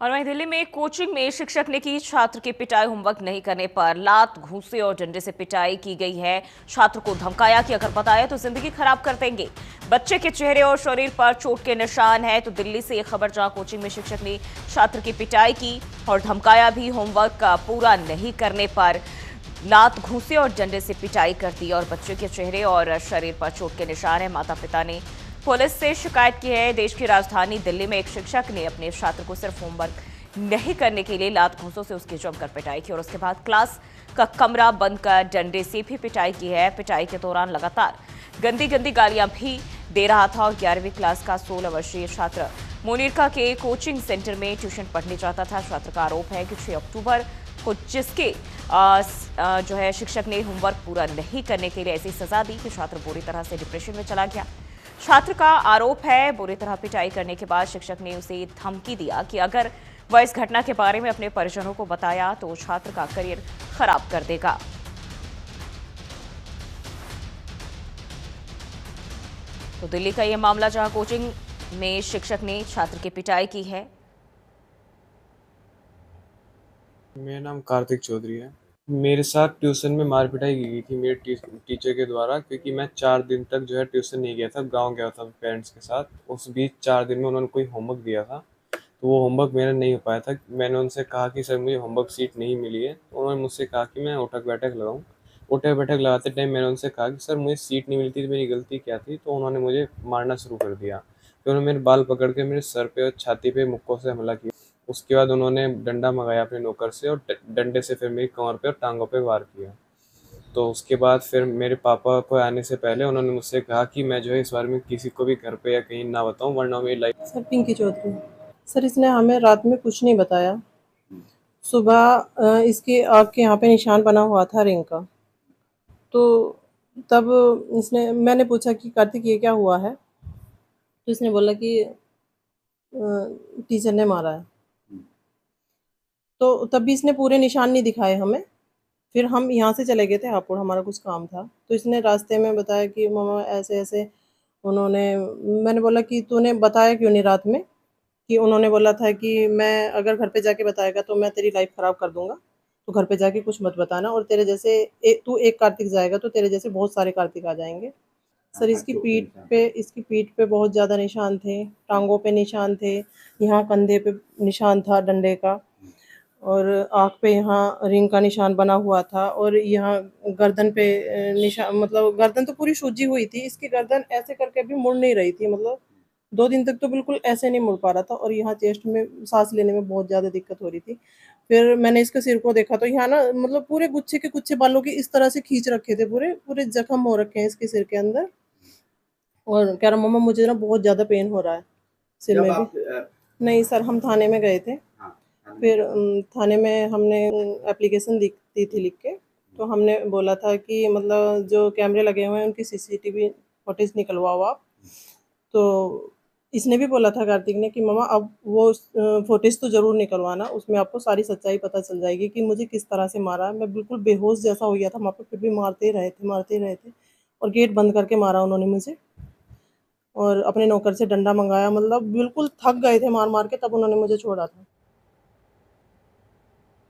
और वहीं दिल्ली में कोचिंग में शिक्षक ने की छात्र की पिटाई। होमवर्क नहीं करने पर लात, घूंसे और डंडे से पिटाई की गई है। छात्र को धमकाया कि अगर बताया तो जिंदगी खराब कर देंगे। बच्चे के चेहरे और शरीर पर चोट के निशान है। तो दिल्ली से ये खबर, जहां कोचिंग में शिक्षक ने छात्र की पिटाई की और धमकाया भी। होमवर्क का पूरा नहीं करने पर लात, घूंसे और डंडे से पिटाई कर दी और बच्चे के चेहरे और शरीर पर चोट के निशान है। माता पिता ने पुलिस से शिकायत की है। देश की राजधानी दिल्ली में एक शिक्षक ने अपने छात्र को सिर्फ होमवर्क नहीं करने के लिए लात घूंसों से उसकी जमकर पिटाई की और उसके बाद क्लास का कमरा बंद कर डंडे से भी पिटाई की है। पिटाई के दौरान लगातार गंदी गंदी गालियां भी दे रहा था और 11वीं क्लास का 16 वर्षीय छात्र मुनीरका के कोचिंग सेंटर में ट्यूशन पढ़ने जाता था। छात्र का आरोप है कि 6 अक्टूबर को जिसके जो है शिक्षक ने होमवर्क पूरा नहीं करने के लिए ऐसी सजा दी कि छात्र बुरी तरह से डिप्रेशन में चला गया। छात्र का आरोप है बुरी तरह पिटाई करने के बाद शिक्षक ने उसे धमकी दिया कि अगर वह इस घटना के बारे में अपने परिजनों को बताया तो छात्र का करियर खराब कर देगा। तो दिल्ली का यह मामला, जहां कोचिंग में शिक्षक ने छात्र की पिटाई की है। मेरा नाम कार्तिक चौधरी है। मेरे साथ ट्यूशन में मार पिटाई की गई थी मेरे टीचर के द्वारा, क्योंकि मैं 4 दिन तक जो है ट्यूशन नहीं गया था, गांव गया था पेरेंट्स के साथ। उस बीच 4 दिन में उन्होंने कोई होमवर्क दिया था, तो वो होमवर्क मेरा नहीं हो पाया था। मैंने उनसे कहा कि सर मुझे होमवर्क सीट नहीं मिली है, तो उन्होंने मुझसे कहा कि मैं उठक बैठक लगाऊं। उठक बैठक लगाते टाइम मैंने उनसे कहा कि सर मुझे सीट नहीं मिलती, तो मेरी गलती क्या थी। तो उन्होंने मुझे मारना शुरू कर दिया। फिर उन्होंने मेरे बाल पकड़ के मेरे सर पे और छाती पे मुक्कों से हमला किया। उसके बाद उन्होंने डंडा मंगाया अपने नौकर से और डंडे से फिर मेरी कमर पे और टांगों पे वार किया। तो उसके बाद फिर मेरे पापा को आने से पहले उन्होंने मुझसे कहा कि मैं जो है इस बारे में किसी को भी घर पे या कहीं ना बताऊं, वरना मेरी life. Sir Pinky Chaudhary. Sir इसने हमें रात में कुछ नहीं बताया। सुबह इसके आँख के यहाँ पे निशान बना हुआ था रिंग का। तो तब इसने मैंने पूछा कि कार्तिक ये क्या हुआ है? तो इसने बोला कि टीचर ने मारा है। तो तब भी इसने पूरे निशान नहीं दिखाए हमें। फिर हम यहाँ से चले गए थे हापुड़, हमारा कुछ काम था। तो इसने रास्ते में बताया कि मम्मा ऐसे-ऐसे उन्होंने। मैंने बोला कि तूने बताया क्यों नहीं रात में? कि उन्होंने बोला था कि मैं अगर घर पे जाके बताएगा तो मैं तेरी लाइफ ख़राब कर दूँगा, तो घर पे जाके कुछ मत बताना और तेरे जैसे तू एक कार्तिक जाएगा तो तेरे जैसे बहुत सारे कार्तिक आ जाएँगे। सर इसकी पीठ पे बहुत ज़्यादा निशान थे, टाँगों पे निशान थे, यहाँ कंधे पे निशान था डंडे का और आँख पे यहाँ रिंग का निशान बना हुआ था और यहाँ गर्दन पे मतलब गर्दन तो पूरी सूजी हुई थी। इसकी गर्दन ऐसे करके भी मुड़ नहीं रही थी, मतलब 2 दिन तक तो बिल्कुल ऐसे नहीं मुड़ पा रहा था और यहाँ चेस्ट में साँस लेने में बहुत ज़्यादा दिक्कत हो रही थी। फिर मैंने इसके सिर को देखा तो यहाँ ना मतलब पूरे गुच्छे के गुच्छे बालों के इस तरह से खींच रखे थे, पूरे ज़ख्म हो रखे हैं इसके सिर के अंदर और कह रहा मम्मा मुझे ना बहुत ज़्यादा पेन हो रहा है सिर में भी। नहीं सर, हम थाने में गए थे। फिर थाने में हमने एप्लीकेशन दी थी लिख के। तो हमने बोला था कि मतलब जो कैमरे लगे हुए हैं उनकी सीसीटीवी फुटेज निकलवाओ आप। तो इसने भी बोला था कार्तिक ने कि मम्मा अब वो फुटेज तो ज़रूर निकलवाना, उसमें आपको सारी सच्चाई पता चल जाएगी कि मुझे किस तरह से मारा है। मैं बिल्कुल बेहोश जैसा हो गया था वहाँ पे, फिर भी मारते ही रहे थे और गेट बंद करके मारा उन्होंने मुझे और अपने नौकर से डंडा मँगाया, मतलब बिल्कुल थक गए थे मार-मार के, तब उन्होंने मुझे छोड़ा था।